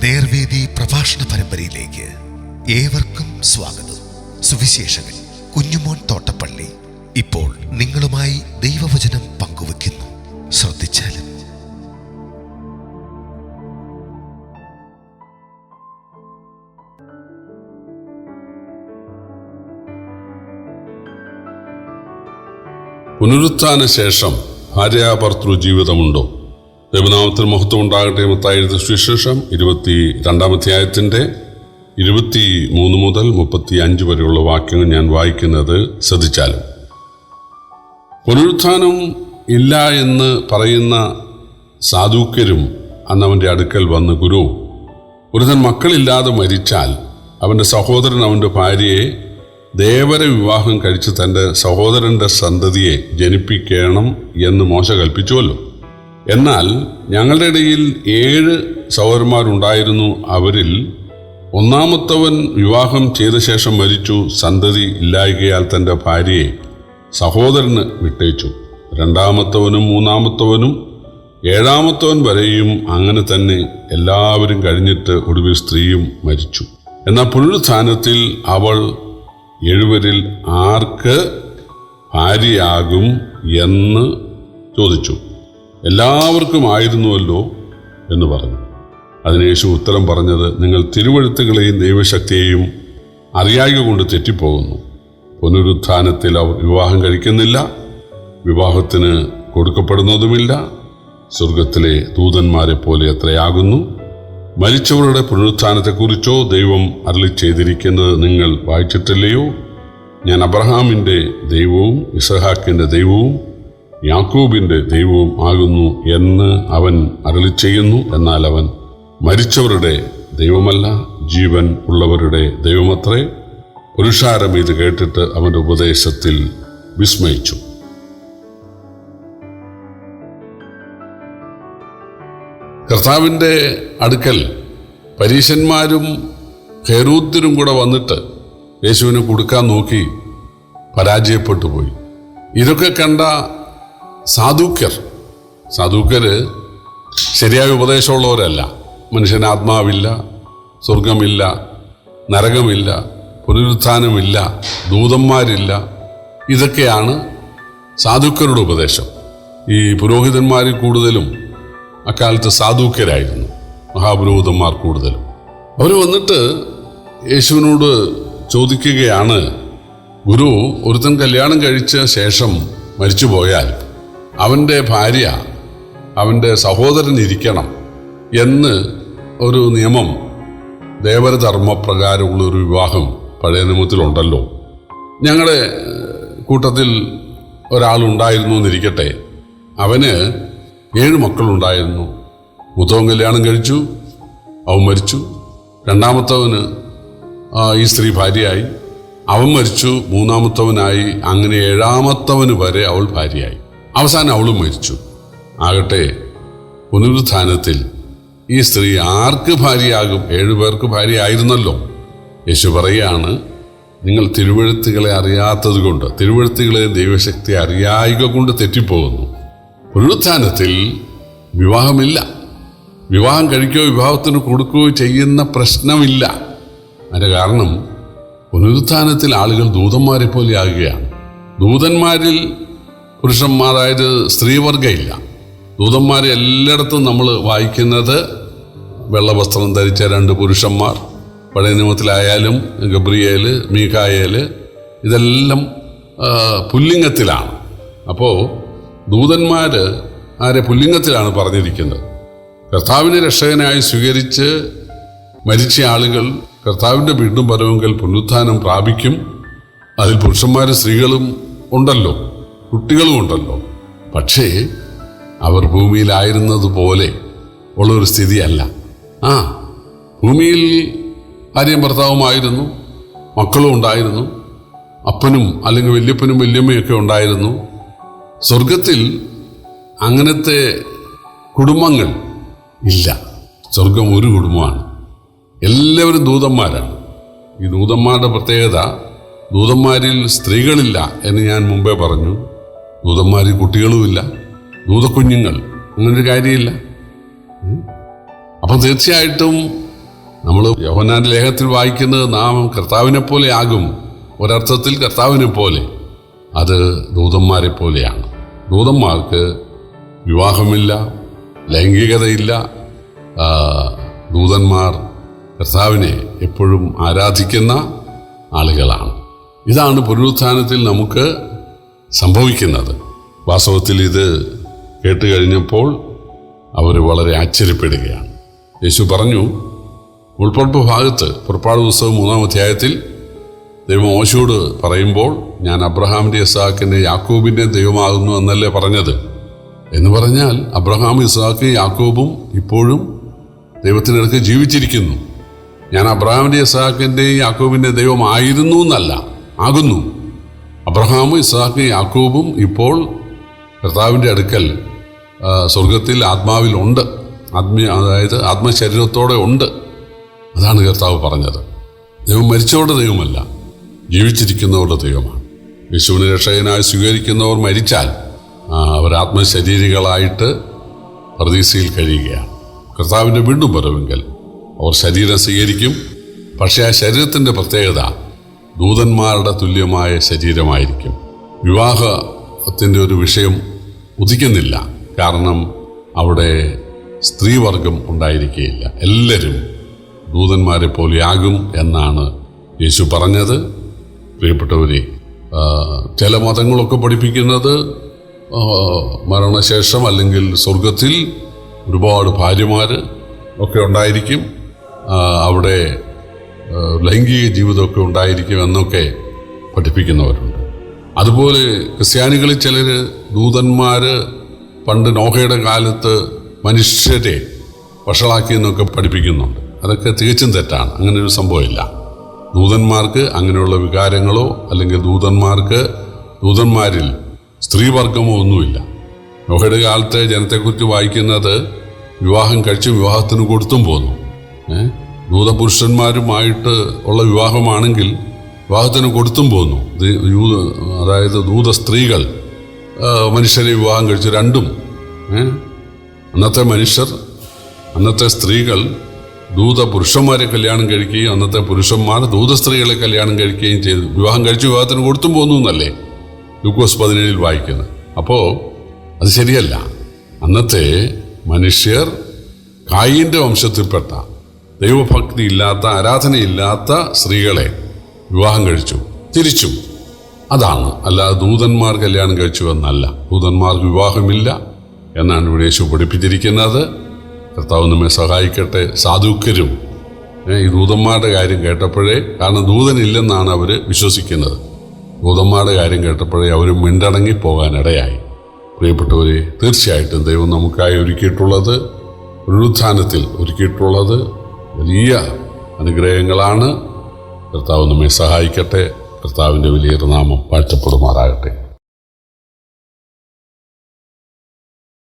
നേർവേദി പ്രഭാഷണ പരമ്പരയിലേക്ക് ഏവർക്കും സ്വാഗതം. സുവിശേഷകൻ കുഞ്ഞുമോൻ തോട്ടപ്പള്ളി ഇപ്പോൾ നിങ്ങളുമായി ദൈവവചനം പങ്കുവെക്കുന്നു. ശ്രദ്ധിച്ചാലും. പുനരുത്ഥാന ശേഷം ഭാര്യാഭർത്തൃ ജീവിതമുണ്ടോ? ദൈവനാമത്തിൽ മഹത്വം ഉണ്ടാകട്ടെ. മത്തായി എഴുതിയ സുവിശേഷം 22-ാം അധ്യായത്തിൻ്റെ 23 മുതൽ 35 വരെയുള്ള വാക്യങ്ങൾ ഞാൻ വായിക്കുന്നത് ശ്രദ്ധിച്ചാലും. പുനരുത്ഥാനം ഇല്ല എന്ന് പറയുന്ന സാധൂക്യരും അന്നവൻ്റെ അടുക്കൽ വന്ന്, ഗുരു, ഒരുത്തൻ മക്കളില്ലാതെ മരിച്ചാൽ അവൻ്റെ സഹോദരൻ അവൻ്റെ ഭാര്യയെ ദേവര വിവാഹം കഴിച്ച് തൻ്റെ സഹോദരൻ്റെ സന്തതിയെ ജനിപ്പിക്കണം എന്ന് മോശ കൽപ്പിച്ചുവല്ലോ. എന്നാൽ ഞങ്ങളുടെ ഇടയിൽ 7 സഹോദരന്മാരുണ്ടായിരുന്നു. അവരിൽ ഒന്നാമത്തവൻ വിവാഹം ചെയ്ത ശേഷം മരിച്ചു. സന്തതി ഇല്ലായ്കയാൽ തൻ്റെ ഭാര്യയെ സഹോദരന് വിട്ടേച്ചു. രണ്ടാമത്തവനും മൂന്നാമത്തവനും 7-ാമത്തവൻ വരെയും അങ്ങനെ തന്നെ എല്ലാവരും കഴിഞ്ഞിട്ട് ഒടുവിൽ സ്ത്രീയും മരിച്ചു. എന്നാൽ പുനരുത്ഥാനത്തിൽ അവൾ 7 ആർക്ക് ഭാര്യയാകും എന്ന് ചോദിച്ചു. എല്ലാവർക്കും ആയിരുന്നുവല്ലോ എന്ന് പറഞ്ഞു. അതിന് യേശു ഉത്തരം പറഞ്ഞത്, നിങ്ങൾ തിരുവെഴുത്തുകളെയും ദൈവശക്തിയെയും അറിയായ്ക കൊണ്ട് തെറ്റിപ്പോകുന്നു. പുനരുത്ഥാനത്തിൽ അവർ വിവാഹം കഴിക്കുന്നില്ല, വിവാഹത്തിന് കൊടുക്കപ്പെടുന്നതുമില്ല. സ്വർഗത്തിലെ ദൂതന്മാരെ പോലെ എത്രയാകുന്നു. മരിച്ചവരുടെ പുനരുത്ഥാനത്തെക്കുറിച്ചോ ദൈവം അരുളി ചെയ്തിരിക്കുന്നത് നിങ്ങൾ വായിച്ചിട്ടില്ലയോ? ഞാൻ അബ്രഹാമിൻ്റെ ദൈവവും ഇസഹാക്കിൻ്റെ ദൈവവും യാക്കോബിൻ്റെ ദൈവവും ആകുന്നു എന്ന് അവൻ അരുളി ചെയ്യുന്നു. എന്നാൽ അവൻ മരിച്ചവരുടെ ദൈവമല്ല, ജീവൻ ഉള്ളവരുടെ ദൈവമത്രേ. പുരുഷാരം ഇത് കേട്ടിട്ട് അവൻ്റെ ഉപദേശത്തിൽ വിസ്മയിച്ചു. കർത്താവിൻ്റെ അടുക്കൽ പരീശന്മാരും ഹെരോദ്യരും കൂടെ വന്നിട്ട് യേശുവിനെ കൊടുക്കാൻ നോക്കി പരാജയപ്പെട്ടു പോയി. ഇതൊക്കെ കണ്ട സാധൂക്യർ ശരിയായ ഉപദേശമുള്ളവരല്ല. മനുഷ്യന് ആത്മാവില്ല, സ്വർഗമില്ല, നരകമില്ല, പുനരുത്ഥാനമില്ല, ദൂതന്മാരില്ല. ഇതൊക്കെയാണ് സാധൂക്യരുടെ ഉപദേശം. ഈ പുരോഹിതന്മാരിൽ കൂടുതലും അക്കാലത്ത് സാധൂക്യരായിരുന്നു, മഹാപുരോഹിതന്മാർ കൂടുതലും. അവർ വന്നിട്ട് യേശുവിനോട് ചോദിക്കുകയാണ്, ഗുരു, ഒരുത്തൻ കല്യാണം കഴിച്ച ശേഷം മരിച്ചു പോയാൽ അവൻ്റെ ഭാര്യ അവൻ്റെ സഹോദരൻ ഇരിക്കണം എന്ന് ഒരു നിയമം, ദേവരധർമ്മപ്രകാരമുള്ളൊരു വിവാഹം പഴയ നിയമത്തിലുണ്ടല്ലോ. ഞങ്ങളുടെ കൂട്ടത്തിൽ ഒരാളുണ്ടായിരുന്നു എന്നിരിക്കട്ടെ, അവന് 7 മക്കളുണ്ടായിരുന്നു. മൂത്തവൻ കല്യാണം കഴിച്ചു, അവൻ മരിച്ചു. രണ്ടാമത്തവന് ഈ സ്ത്രീ ഭാര്യയായി, അവൻ മരിച്ചു. മൂന്നാമത്തവനായി, അങ്ങനെ 7-ാമത്തവന് വരെ അവൾ ഭാര്യയായി. അവസാനം അവളും മരിച്ചു. ആകട്ടെ, പുനരുത്ഥാനത്തിൽ ഈ സ്ത്രീ ആർക്ക് ഭാര്യയാകും? 7 പേർക്ക് ഭാര്യയായിരുന്നല്ലോ. യേശു പറയുകയാണ്, നിങ്ങൾ തിരുവെഴുത്തുകളെ അറിയാത്തത് കൊണ്ട്, തിരുവെഴുത്തുകളെ ദൈവശക്തി അറിയായ്ക കൊണ്ട് തെറ്റിപ്പോകുന്നു. പുനരുത്ഥാനത്തിൽ വിവാഹമില്ല. വിവാഹം കഴിക്കുകയോ വിവാഹത്തിന് കൊടുക്കുകയോ ചെയ്യുന്ന പ്രശ്നമില്ല. അതിൻ്റെ കാരണം പുനരുത്ഥാനത്തിൽ ആളുകൾ ദൂതന്മാരെ പോലെ ആകുകയാണ്. ദൂതന്മാരിൽ പുരുഷന്മാർ, അതായത് സ്ത്രീവർഗമില്ല. ദൂതന്മാരെ എല്ലായിടത്തും നമ്മൾ വായിക്കുന്നത് വെള്ളവസ്ത്രം ധരിച്ച 2 പുരുഷന്മാർ. പഴയ നിയമത്തിലായാലും ഗബ്രിയേൽ, മീഖായേൽ, ഇതെല്ലാം പുല്ലിംഗത്തിലാണ്. അപ്പോൾ ദൂതന്മാർ ആരെ പുല്ലിംഗത്തിലാണ് പറഞ്ഞിരിക്കുന്നത്. കർത്താവിനെ രക്ഷകനായി സ്വീകരിച്ച് മരിച്ച ആളുകൾ കർത്താവിൻ്റെ വീണ്ടും വരവെങ്കിൽ പുനരുത്ഥാനം പ്രാപിക്കും. അതിൽ പുരുഷന്മാരും സ്ത്രീകളും ഉണ്ടല്ലോ, കുട്ടികളും ഉണ്ടല്ലോ. പക്ഷേ അവർ ഭൂമിയിലായിരുന്നതുപോലെ ഉള്ളൊരു സ്ഥിതിയല്ല. ഭൂമിയിൽ ഭാര്യയും ഭർത്താവുമായിരുന്നു, മക്കളും ഉണ്ടായിരുന്നു, അപ്പനും അല്ലെങ്കിൽ വല്യപ്പനും വല്യമ്മയൊക്കെ ഉണ്ടായിരുന്നു. സ്വർഗത്തിൽ അങ്ങനത്തെ കുടുംബങ്ങൾ ഇല്ല. സ്വർഗം ഒരു കുടുംബമാണ്. എല്ലാവരും ദൂതന്മാരാണ്. ഈ ദൂതന്മാരുടെ പ്രത്യേകത, ദൂതന്മാരിൽ സ്ത്രീകളില്ല എന്ന് ഞാൻ മുമ്പേ പറഞ്ഞു. ദൂതന്മാരിൽ കുട്ടികളുമില്ല, ദൂതക്കുഞ്ഞുങ്ങൾ, അങ്ങനൊരു കാര്യമില്ല. അപ്പം തീർച്ചയായിട്ടും നമ്മൾ യോഹന്നാന്റെ ലേഖനത്തിൽ വായിക്കുന്നത് നാം കർത്താവിനെ പോലെ ആകും, ഒരർത്ഥത്തിൽ കർത്താവിനെ പോലെ. അത് ദൂതന്മാരെ പോലെയാണ്. ദൂതന്മാർക്ക് വിവാഹമില്ല, ലൈംഗികതയില്ല. ദൂതന്മാർ കർത്താവിനെ എപ്പോഴും ആരാധിക്കുന്ന ആളുകളാണ്. ഇതാണ് പുനരുത്ഥാനത്തിൽ നമുക്ക് സംഭവിക്കുന്നത്. വാസ്തവത്തിൽ ഇത് കേട്ട് കഴിഞ്ഞപ്പോൾ അവർ വളരെ ആശ്ചര്യപ്പെടുകയാണ്. യേശു പറഞ്ഞു, ഉൾപ്പുറപ്പ് ഭാഗത്ത് പുറപ്പാട് പുസ്തകം 3-ാം അധ്യായത്തിൽ ദൈവം മോശയോട് പറയുമ്പോൾ, ഞാൻ അബ്രഹാമിൻ്റെ ഇസ്ഹാക്കിൻ്റെ യാക്കോബിൻ്റെ ദൈവമാകുന്നു എന്നല്ലേ പറഞ്ഞത്. എന്ന് പറഞ്ഞാൽ അബ്രഹാം, ഇസ്ഹാക്ക്, യാക്കോബും ഇപ്പോഴും ദൈവത്തിനടുക്ക് ജീവിച്ചിരിക്കുന്നു. ഞാൻ അബ്രഹാമിൻ്റെ ഇസ്ഹാക്കിൻ്റെയും യാക്കോബിൻ്റെ ദൈവമായിരുന്നു എന്നല്ല, ആകുന്നു. അബ്രഹാമും ഇസ്ഹാക്കും യാക്കോബും ഇപ്പോൾ കർത്താവിൻ്റെ അടുക്കൽ സ്വർഗത്തിൽ ആത്മാവിലുണ്ട്, അതായത് ആത്മശരീരത്തോടെ ഉണ്ട്. അതാണ് കർത്താവ് പറഞ്ഞത്. ദൈവം മരിച്ചവരുടെ ദൈവമല്ല, ജീവിച്ചിരിക്കുന്നവരുടെ ദൈവമാണ്. യേശുവിനെ രക്ഷകനായി സ്വീകരിക്കുന്നവർ മരിച്ചാൽ അവർ ആത്മശരീരികളായിട്ട് പർദീസയിൽ കഴിയുകയാണ്. കർത്താവിൻ്റെ വീണ്ടും വരവെങ്കിൽ അവർ ശരീരം സ്വീകരിക്കും. പക്ഷേ ആ ശരീരത്തിൻ്റെ പ്രത്യേകത ദൂതന്മാരുടെ തുല്യമായ ശരീരമായിരിക്കും. വിവാഹത്തിൻ്റെ ഒരു വിഷയം ഉദിക്കുന്നില്ല, കാരണം അവിടെ സ്ത്രീവർഗം ഉണ്ടായിരിക്കുകയില്ല. എല്ലാവരും ദൂതന്മാരെ പോലെയാകും എന്നാണ് യേശു പറഞ്ഞത്. പ്രിയപ്പെട്ടവരെ, ചില മതങ്ങളൊക്കെ പഠിപ്പിക്കുന്നത് മരണശേഷം അല്ലെങ്കിൽ സ്വർഗത്തിൽ ഒരുപാട് ഭാര്യമാർ ഒക്കെ ഉണ്ടായിരിക്കും, അവിടെ ലൈംഗിക ജീവിതമൊക്കെ ഉണ്ടായിരിക്കും എന്നൊക്കെ പഠിപ്പിക്കുന്നവരുണ്ട്. അതുപോലെ ക്രിസ്ത്യാനികളിൽ ചിലർ ദൂതന്മാർ പണ്ട് നോഹയുടെ കാലത്ത് മനുഷ്യരെ വഷളാക്കിയെന്നൊക്കെ പഠിപ്പിക്കുന്നുണ്ട്. അതൊക്കെ തികച്ചും തെറ്റാണ്. അങ്ങനെയൊരു സംഭവമില്ല. ദൂതന്മാർക്ക് അങ്ങനെയുള്ള വികാരങ്ങളോ അല്ലെങ്കിൽ ദൂതന്മാരിൽ സ്ത്രീവർഗമോ ഒന്നുമില്ല. നോഹയുടെ കാലത്തെ ജനത്തെക്കുറിച്ച് വായിക്കുന്നത് വിവാഹം കഴിച്ചും വിവാഹത്തിന് കൊടുത്തും പോന്നു. ദൂതപുരുഷന്മാരുമായിട്ട് ഉള്ള വിവാഹമാണെങ്കിൽ വിവാഹത്തിന് കൊടുത്തും പോന്നു. അതായത് ദൂത സ്ത്രീകൾ മനുഷ്യരെ വിവാഹം കഴിച്ചു. രണ്ടും അന്നത്തെ സ്ത്രീകൾ ദൂത പുരുഷന്മാരെ കല്യാണം കഴിക്കുകയും അന്നത്തെ പുരുഷന്മാർ ദൂത സ്ത്രീകളെ കല്യാണം കഴിക്കുകയും ചെയ്തു. വിവാഹം കഴിച്ചു വിവാഹത്തിന് കൊടുത്തും പോന്നു എന്നല്ലേ ലൂക്കോസ് 17 വായിക്കുന്നത്. അപ്പോൾ അത് ശരിയല്ല. അന്നത്തെ മനുഷ്യർ കായീൻ്റെ വംശത്തിൽപ്പെട്ട ദൈവഭക്തി ഇല്ലാത്ത, ആരാധനയില്ലാത്ത സ്ത്രീകളെ വിവാഹം കഴിച്ചു, തിരിച്ചും. അതാണ്, അല്ലാതെ ദൂതന്മാർ കല്യാണം കഴിച്ചു എന്നല്ല. ദൂതന്മാർക്ക് വിവാഹമില്ല എന്നാണ് ഇവിടെ യേശു പഠിപ്പിച്ചിരിക്കുന്നത്. കർത്താവ് നമ്മെ സഹായിക്കട്ടെ. സാധുക്കരും ഈ ദൂതന്മാരുടെ കാര്യം കേട്ടപ്പോഴേ, കാരണം ദൂതനില്ലെന്നാണ് അവർ വിശ്വസിക്കുന്നത്, ദൂതന്മാരുടെ കാര്യം കേട്ടപ്പോഴേ അവർ മിണ്ടടങ്ങി പോകാനിടയായി. പ്രിയപ്പെട്ടവരെ, തീർച്ചയായിട്ടും ദൈവം നമുക്കായി ഒരുക്കിയിട്ടുള്ളത്, പുനരുത്ഥാനത്തിൽ ഒരുക്കിയിട്ടുള്ളത് വലിയ അനുഗ്രഹങ്ങളാണ്. കർത്താവ് നമ്മെ സഹായിക്കട്ടെ. കർത്താവിൻ്റെ വലിയ നാമം വാഴ്ത്തപ്പെടുമാറാകട്ടെ.